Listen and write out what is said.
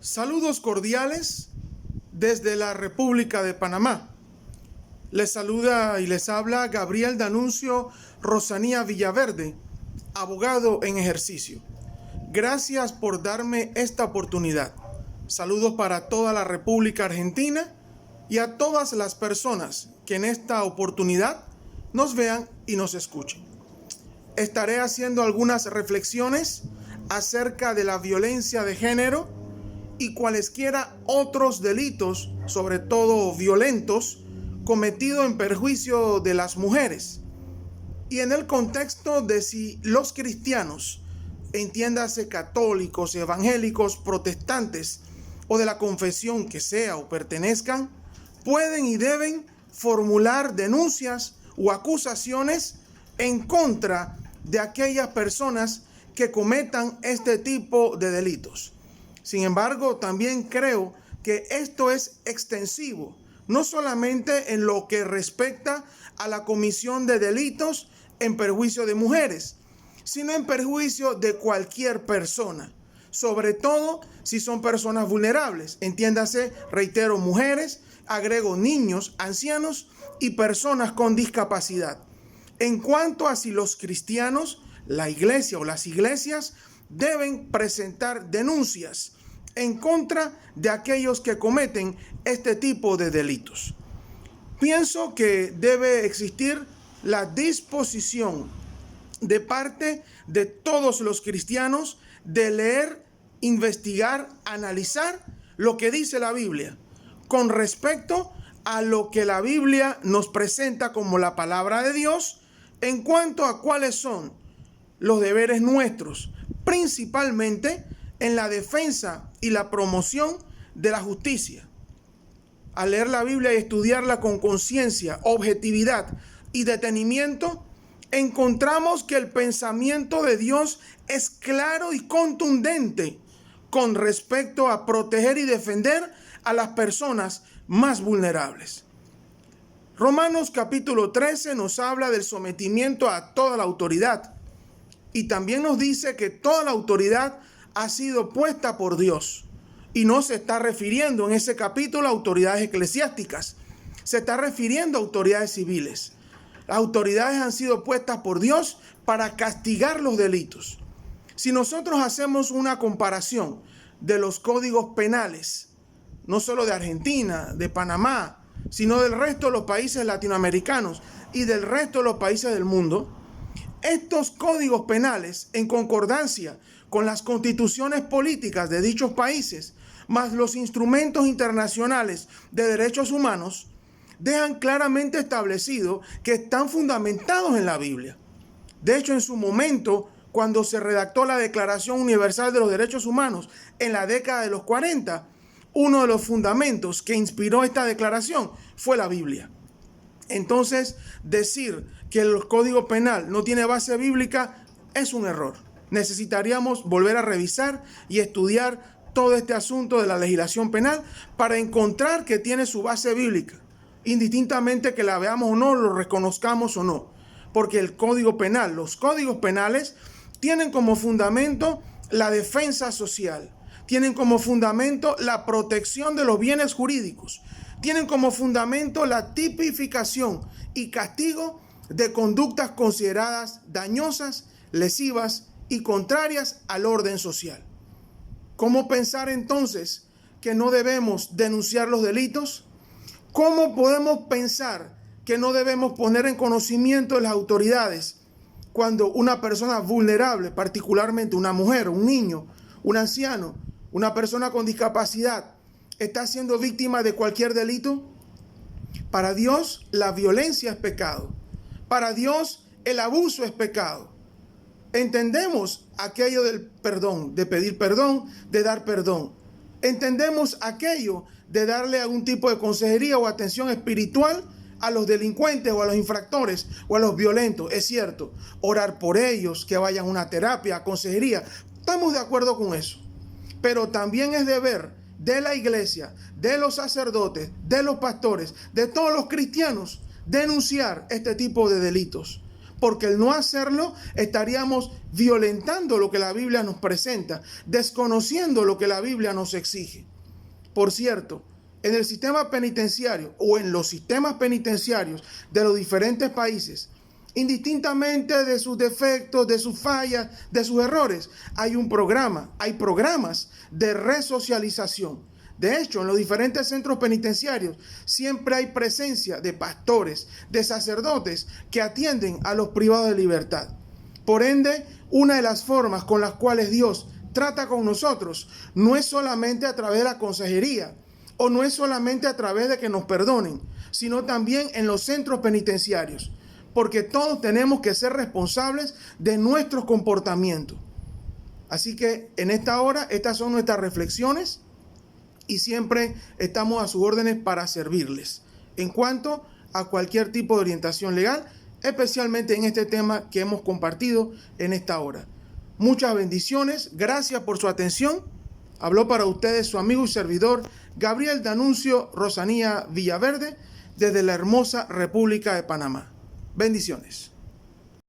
Saludos cordiales desde la República de Panamá. Les saluda y les habla Gabriel Danuncio Rosanía Villaverde, abogado en ejercicio. Gracias por darme esta oportunidad. Saludos para toda la República Argentina y a todas las personas que en esta oportunidad nos vean y nos escuchen. Estaré haciendo algunas reflexiones acerca de la violencia de género y cualesquiera otros delitos, sobre todo violentos, cometidos en perjuicio de las mujeres. Y en el contexto de si los cristianos, entiéndase católicos, evangélicos, protestantes o de la confesión que sea o pertenezcan, pueden y deben formular denuncias o acusaciones en contra de aquellas personas que cometan este tipo de delitos. Sin embargo, también creo que esto es extensivo, no solamente en lo que respecta a la comisión de delitos en perjuicio de mujeres, sino en perjuicio de cualquier persona, sobre todo si son personas vulnerables. Entiéndase, reitero, mujeres, agrego niños, ancianos y personas con discapacidad. En cuanto a si los cristianos, la iglesia o las iglesias deben presentar denuncias en contra de aquellos que cometen este tipo de delitos. Pienso que debe existir la disposición de parte de todos los cristianos de leer, investigar, analizar lo que dice la Biblia con respecto a lo que la Biblia nos presenta como la palabra de Dios en cuanto a cuáles son los deberes nuestros, principalmente en la defensa y la promoción de la justicia. Al leer la Biblia y estudiarla con conciencia, objetividad y detenimiento, encontramos que el pensamiento de Dios es claro y contundente con respecto a proteger y defender a las personas más vulnerables. Romanos capítulo 13 nos habla del sometimiento a toda la autoridad y también nos dice que toda la autoridad ha sido puesta por Dios. Y no se está refiriendo en ese capítulo a autoridades eclesiásticas, se está refiriendo a autoridades civiles. Las autoridades han sido puestas por Dios para castigar los delitos. Si nosotros hacemos una comparación de los códigos penales, no solo de Argentina, de Panamá, sino del resto de los países latinoamericanos y del resto de los países del mundo, estos códigos penales, en concordancia con las constituciones políticas de dichos países, más los instrumentos internacionales de derechos humanos, dejan claramente establecido que están fundamentados en la Biblia. De hecho, en su momento, cuando se redactó la Declaración Universal de los Derechos Humanos en la década de los 40, uno de los fundamentos que inspiró esta declaración fue la Biblia. Entonces, decir que el Código Penal no tiene base bíblica es un error. Necesitaríamos volver a revisar y estudiar todo este asunto de la legislación penal para encontrar que tiene su base bíblica, indistintamente que la veamos o no, lo reconozcamos o no. Porque el Código Penal, los códigos penales tienen como fundamento la defensa social, tienen como fundamento la protección de los bienes jurídicos, tienen como fundamento la tipificación y castigo de conductas consideradas dañosas, lesivas y contrarias al orden social. ¿Cómo pensar entonces que no debemos denunciar los delitos? ¿Cómo podemos pensar que no debemos poner en conocimiento de las autoridades cuando una persona vulnerable, particularmente una mujer, un niño, un anciano, una persona con discapacidad, está siendo víctima de cualquier delito? Para Dios, la violencia es pecado. Para Dios, el abuso es pecado. Entendemos aquello del perdón, de pedir perdón, de dar perdón. Entendemos aquello de darle algún tipo de consejería o atención espiritual a los delincuentes o a los infractores o a los violentos. Es cierto, orar por ellos, que vayan a una terapia, consejería. Estamos de acuerdo con eso. Pero también es deber de la iglesia, de los sacerdotes, de los pastores, de todos los cristianos, denunciar este tipo de delitos. porque el no hacerlo estaríamos violentando lo que la Biblia nos presenta, desconociendo lo que la Biblia nos exige. Por cierto, en el sistema penitenciario o en los sistemas penitenciarios de los diferentes países, indistintamente de sus defectos, de sus fallas, de sus errores, hay programas de resocialización. De hecho, en los diferentes centros penitenciarios siempre hay presencia de pastores, de sacerdotes que atienden a los privados de libertad. Por ende, una de las formas con las cuales Dios trata con nosotros no es solamente a través de la consejería o no es solamente a través de que nos perdonen, sino también en los centros penitenciarios, porque todos tenemos que ser responsables de nuestros comportamientos. Así que en esta hora, estas son nuestras reflexiones y siempre estamos a sus órdenes para servirles en cuanto a cualquier tipo de orientación legal, especialmente en este tema que hemos compartido en esta hora. Muchas bendiciones, gracias por su atención. Habló para ustedes su amigo y servidor Gabriel Danuncio Rosanía Villaverde desde la hermosa República de Panamá. Bendiciones.